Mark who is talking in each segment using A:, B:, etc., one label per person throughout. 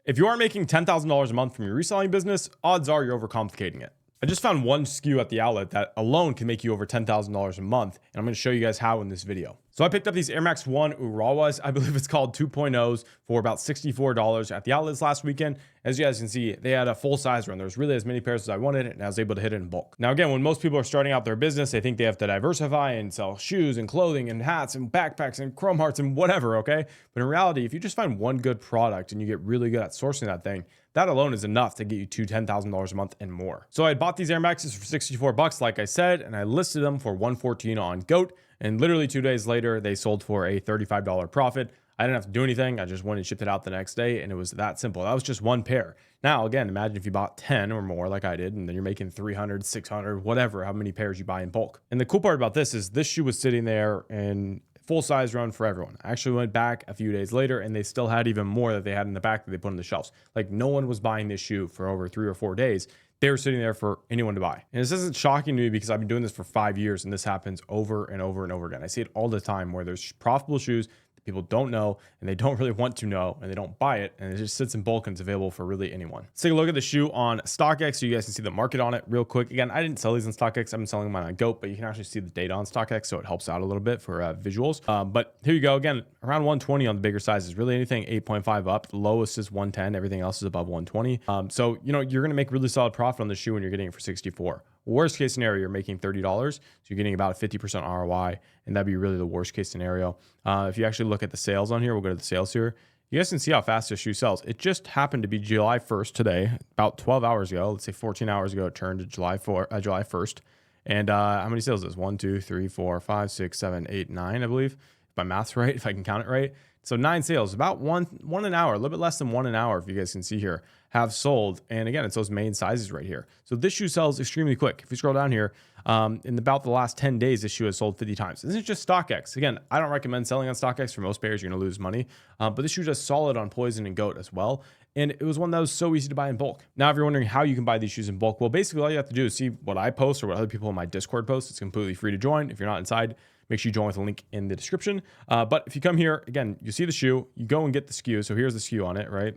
A: If you are making $10,000 a month from your reselling business, odds are you're overcomplicating it. I just found one SKU at the outlet that alone can make you over $10,000 a month, and I'm going to show you guys how in this video. So I picked up these Air Max 1 Urawas, I believe it's called 2.0s, for about $64 at the outlets last weekend. As you guys can see, they had a full size run. There was really as many pairs as I wanted, and I was able to hit it in bulk. Now again, when most people are starting out their business, they think they have to diversify and sell shoes and clothing and hats and backpacks and chrome hearts and whatever, okay? But in reality, if you just find one good product and you get really good at sourcing that thing, that alone is enough to get you to $10,000 a month and more. So I bought these Air Maxes for 64 bucks, like I said, and I listed them for 114 on GOAT. And literally 2 days later, they sold for a $35 profit. I didn't have to do anything. I just went and shipped it out the next day, and it was that simple. That was just one pair. Now, again, imagine if you bought 10 or more like I did, and then you're making 300, 600, whatever, how many pairs you buy in bulk. And the cool part about this is this shoe was sitting there in full size run for everyone. I actually went back a few days later, and they still had even more that they had in the back that they put on the shelves. Like, no one was buying this shoe for over 3 or 4 days. They were sitting there for anyone to buy. And this isn't shocking to me because I've been doing this for 5 years, and this happens over and over and over again. I see it all the time where there's profitable shoes that people don't know, and they don't really want to know, and they don't buy it, and it just sits in bulk and it's available for really anyone. Let's take a look at the shoe on StockX so you guys can see the market on it real quick. Again, I didn't sell these on StockX. I've been selling them on GOAT, but you can actually see the data on StockX, so it helps out a little bit for visuals. But here you go. Again, around 120 on the bigger sizes. Really anything 8.5 up. The lowest is 110. Everything else is above 120. So, you know, you're going to make really solid profit on the shoe when you're getting it for 64. Worst case scenario, you're making $30. So you're getting about a 50% ROI, and that'd be really the worst case scenario. If you actually look at the sales on here, we'll go to the sales here. You guys can see how fast this shoe sells. It just happened to be July 1st today, about 12 hours ago. Let's say 14 hours ago, it turned to July 1st. And how many sales is this? 1, 2, 3, 4, 5, 6, 7, 8, 9, I believe. If my math's right, if I can count it right. So 9 sales, about one an hour, a little bit less than 1 an hour, if you guys can see here, have sold. And again, it's those main sizes right here. So this shoe sells extremely quick. If you scroll down here, in about the last 10 days, this shoe has sold 50 times. This is just StockX. Again, I don't recommend selling on StockX. For most pairs, you're going to lose money. But this shoe is solid on POIZON and GOAT as well. And it was one that was so easy to buy in bulk. Now, if you're wondering how you can buy these shoes in bulk, well, basically all you have to do is see what I post or what other people in my Discord post. It's completely free to join. If you're not inside, make sure you join with a link in the description. But if you come here, again, you see the shoe, you go and get the SKU. So here's the SKU on it, right?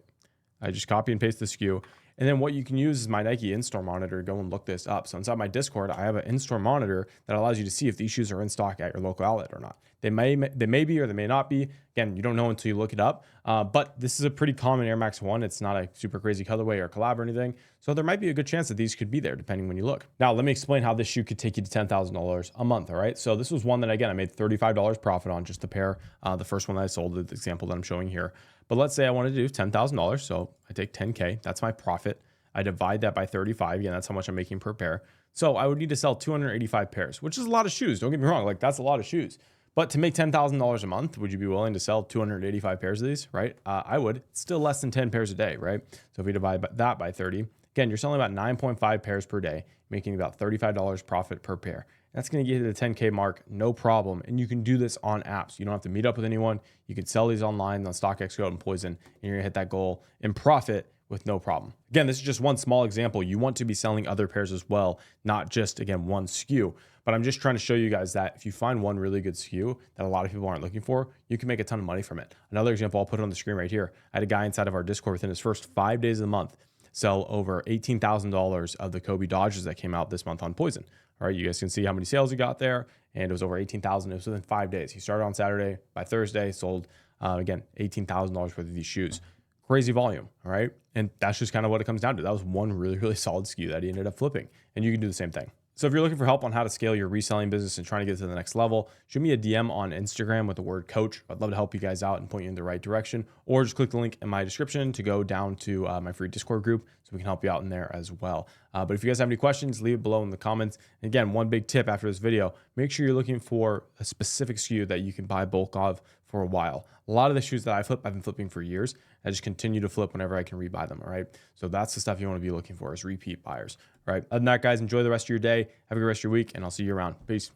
A: I just copy and paste the SKU. And then what you can use is my Nike in-store monitor. Go and look this up. So inside my Discord, I have an in-store monitor that allows you to see if these shoes are in stock at your local outlet or not. They may be or they may not be. Again, you don't know until you look it up. But this is a pretty common Air Max 1. It's not a super crazy colorway or collab or anything. So there might be a good chance that these could be there depending when you look. Now, let me explain how this shoe could take you to $10,000 a month, all right? So this was one that, again, I made $35 profit on just the pair. The first one that I sold, the example that I'm showing here. But let's say I wanted to do $10,000. So I take 10K. That's my profit. I divide that by 35. Again, that's how much I'm making per pair. So I would need to sell 285 pairs, which is a lot of shoes. Don't get me wrong. Like, that's a lot of shoes. But to make $10,000 a month, would you be willing to sell 285 pairs of these, right? I would. It's still less than 10 pairs a day, right? So if we divide that by 30, again, you're selling about 9.5 pairs per day, making about $35 profit per pair. That's going to get you to the 10K mark, no problem. And you can do this on apps. You don't have to meet up with anyone. You can sell these online on StockX, GOAT, and POIZON, and you're going to hit that goal in profit with no problem. Again, this is just one small example. You want to be selling other pairs as well, not just, again, one SKU. But I'm just trying to show you guys that if you find one really good SKU that a lot of people aren't looking for, you can make a ton of money from it. Another example, I'll put it on the screen right here. I had a guy inside of our Discord within his first 5 days of the month sell over $18,000 of the Kobe Dodgers that came out this month on POIZON. All right, you guys can see how many sales he got there, and it was over 18,000. It was within 5 days. He started on Saturday. By Thursday, sold, again, $18,000 worth of these shoes. Crazy volume, all right? And that's just kind of what it comes down to. That was one really, really solid SKU that he ended up flipping, and you can do the same thing. So if you're looking for help on how to scale your reselling business and trying to get to the next level, shoot me a DM on Instagram with the word coach. I'd love to help you guys out and point you in the right direction, or just click the link in my description to go down to my free Discord group so we can help you out in there as well. But if you guys have any questions, leave it below in the comments. And again, one big tip after this video, make sure you're looking for a specific SKU that you can buy bulk of for a while. A lot of the shoes that I flip, I've been flipping for years. I just continue to flip whenever I can rebuy them, all right? So that's the stuff you want to be looking for, is repeat buyers, all right? Other than that, guys, enjoy the rest of your day. Have a good rest of your week, and I'll see you around. Peace.